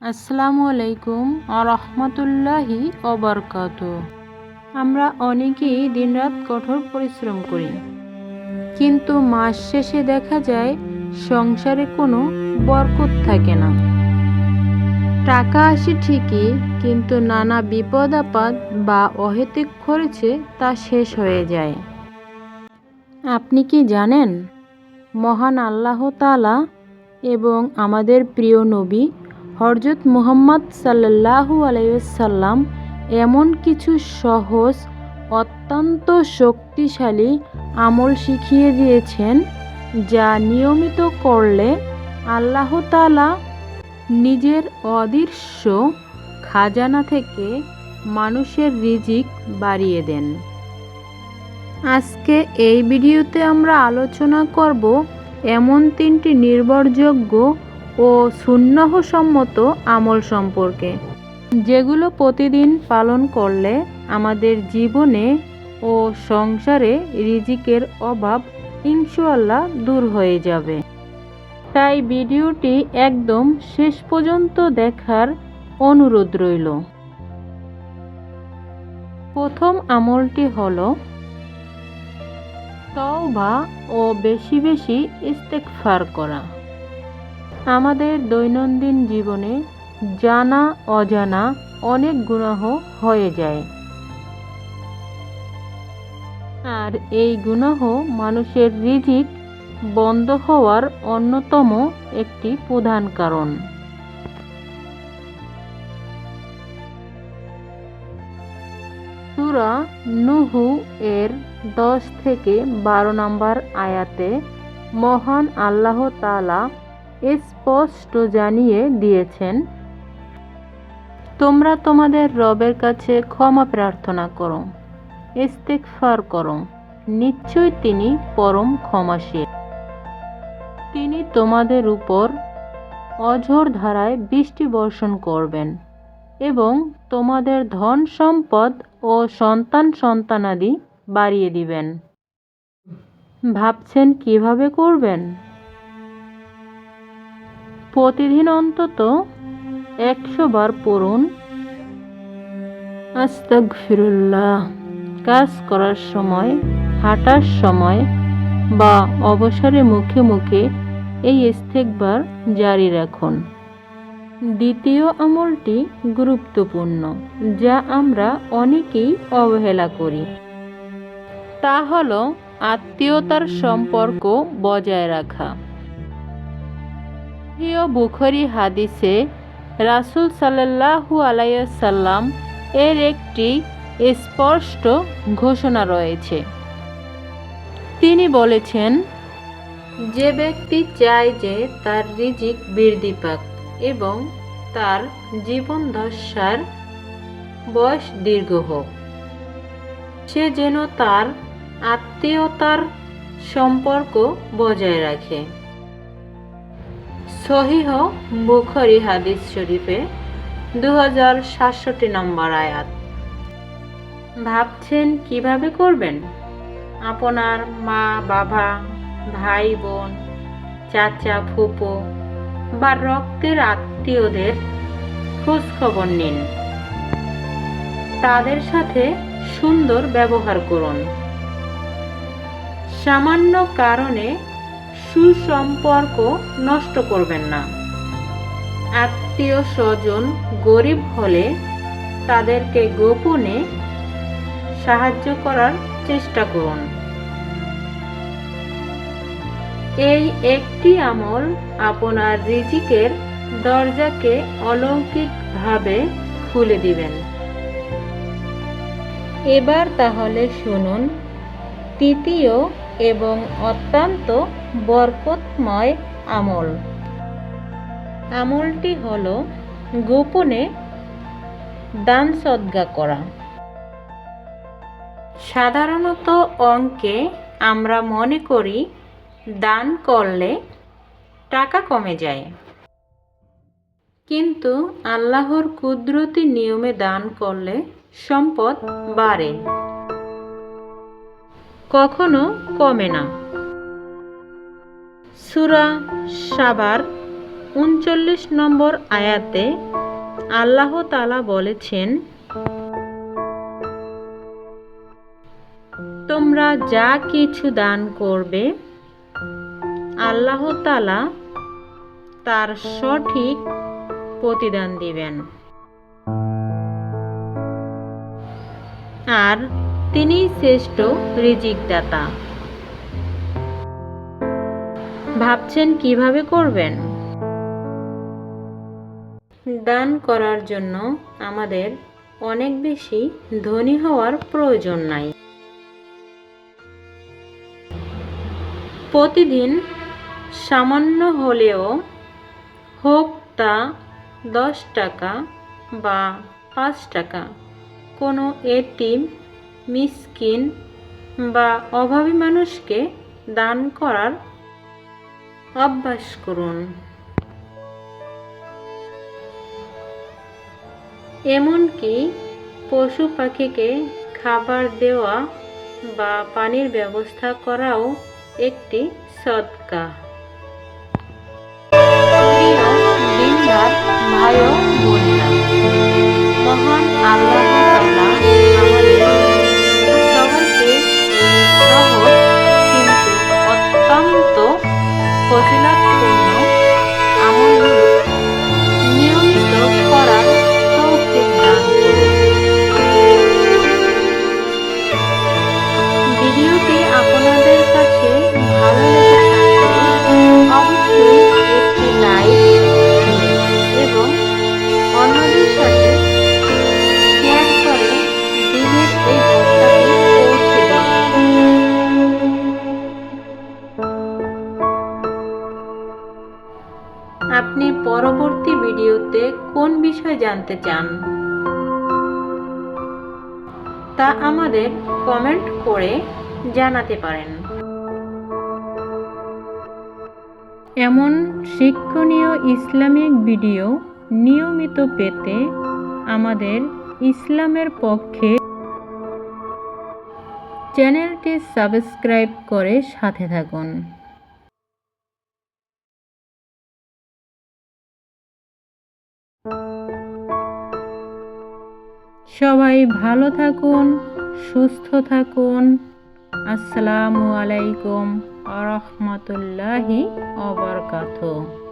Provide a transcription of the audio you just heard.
আসসালামু আলাইকুম রহমতুল্লাহি ওবারকাতুহু। আমরা অনেকেই দিনরাত কঠোর পরিশ্রম করি, কিন্তু মাস শেষে দেখা যায় সংসারে কোনো বরকত থাকে না। টাকা আসে ঠিকই, কিন্তু নানা বিপদ আপদ বা অহেতুক খরচে তা শেষ হয়ে যায়। আপনি কি জানেন, মহান আল্লাহ তাআলা এবং আমাদের প্রিয় নবী হযরত মুহাম্মদ সাল্লাল্লাহু আলাইহি ওয়াসাল্লাম এমন কিছু সহজ, অত্যন্ত শক্তিশালী আমল শিখিয়ে দিয়েছেন, যা নিয়মিত করলে আল্লাহ তাআলা নিজের অদৃশ্য খাজানা থেকে মানুষের রিজিক বাড়িয়ে দেন। আজকে এই ভিডিওতে আমরা আলোচনা করব এমন 3টি নির্ভরযোগ্য ও সুন্নাহসম্মত আমল সম্পর্কে, যেগুলো প্রতিদিন পালন করলে আমাদের জীবনে ও সংসারে রিজিকের অভাব ইনশাআল্লাহ দূর হয়ে যাবে। তাই ভিডিওটি একদম শেষ পর্যন্ত দেখার অনুরোধ রইল। প্রথম আমলটি হলো তওবা ও বেশি বেশি ইস্তেগফার করা। আমাদের দৈনন্দিন জীবনে জানা অজানা অনেক গুনাহ হয়ে যায়, আর এই গুনাহ মানুষের রিজিক বন্ধ হওয়ার অন্যতম একটি প্রধান কারণ। সূরা নূহ এর 10 থেকে 12 নম্বর আয়াতে মহান আল্লাহ তাআলা স্পষ্ট জানিয়ে দিয়েছেন, তোমরা তোমাদের রবের কাছে ক্ষমা প্রার্থনা করো, ইস্তেগফার করো, নিশ্চয়ই তিনি পরম ক্ষমাশীল। তিনি তোমাদের উপর অঝোর ধারায় বৃষ্টি বর্ষণ করবেন এবং তোমাদের ধন সম্পদ ও সন্তান সন্তানাদি বাড়িয়ে দিবেন। ভাবছেন কিভাবে করবেন? প্রতিদিন অন্তত 100 বার পড়ুন আস্তাগফিরুল্লাহ। কাজ করার সময়, হাঁটার সময় বা অবসরে মুখে মুখে এই ইস্তেগফার জারি রাখুন। দ্বিতীয় আমলটি গুরুত্বপূর্ণ, যা আমরা অনেকেই অবহেলা করি। তা হলো আত্মীয়তার সম্পর্ক বজায় রাখা। বুখারী হাদিসে রাসূল সাল্লাল্লাহু আলাইহি ওয়াসাল্লাম এর একটি স্পষ্ট ঘোষণা রয়েছে। তিনি বলেছেন, যে ব্যক্তি চায় যে তার রিজিক বৃদ্ধি পাক এবং তার জীবদ্দশার বয়স দীর্ঘ হোক, সে যেন তার আত্মীয়তার সম্পর্ক বজায় রাখে। সহিহ বুখারী হাদিস শরীফে 2767 নম্বর আয়াত। ভাবছেন কিভাবে করবেন? আপনার মা বাবা, ভাই বোন, চাচা ফুপু বা রক্তের আত্মীয়দের খোঁজ খবর নিন। তাদের সাথে সুন্দর ব্যবহার করুন। সামান্য কারণে সুসম্পর্ক নষ্ট করবেন না। আত্মীয় স্বজন গরিব হলে তাদেরকে গোপনে সাহায্য করার চেষ্টা করুন। এই একটি আমল আপনার রিজিকের দরজাকে অলৌকিকভাবে খুলে দিবেন। এবার তাহলে শুনুন তৃতীয় এবং অত্যন্ত বরকতময় আমল। আমলটি হলো গোপনে দান সদকা করা। সাধারণত অঙ্কে আমরা মনে করি দান করলে টাকা কমে যায়, কিন্তু আল্লাহর কুদরতি নিয়মে দান করলে সম্পদ বাড়ে, কখনো কমে না। সূরা সাবার 39 নম্বর আয়াতে আল্লাহ তাআলা বলেছেন, তোমরা যা কিছু দান করবে আল্লাহ তাআলা তার সঠিক প্রতিদান দিবেন, আর তিনি শ্রেষ্ঠ রিজিকদাতা। ভাবছেন কিভাবে করবেন? দান করার জন্য আমাদের অনেক বেশি ধনী হওয়ার প্রয়োজন নাই। প্রতিদিন সামান্য হলেও হোক তা 10 টাকা বা 5 টাকা কোনো এতিম, মিসকিন বা অভাবী মানুষকে দান করার অভ্যাস করুন। এমনকি পশু পাখিকে খাবার দেওয়া বা পানির ব্যবস্থা করাও একটি সদকা। প্রিয় দিনদার ভাই ও বোনেরা, মহান আল্লাহ তাআলা আমাদের সবাইকে এই সহজ কিন্তু অত্যন্ত ফজিলতপূর্ণ আমলগুলো নিয়মিত করার তৌফিক দান করুন। ভিডিওটি আপনাদের কাছে ভালো লেগে থাকলে অবশ্যই একটি লাইক এবং অন্যদের সাথে শেয়ার করে দিনের এই বার্তাটি পৌঁছে দিন। আপনি পরবর্তী ভিডিওতে কোন বিষয় জানতে চান তা আমাদের কমেন্ট করে জানাতে পারেন। এমন শিক্ষণীয় ইসলামিক ভিডিও নিয়মিত পেতে আমাদের ইসলামের পক্ষে চ্যানেলটি সাবস্ক্রাইব করে সাথে থাকুন। সবাই ভালো থাকুন, সুস্থ থাকুন। আসসালামু আলাইকুম ওয়া রাহমাতুল্লাহি ওয়া বারাকাতুহু।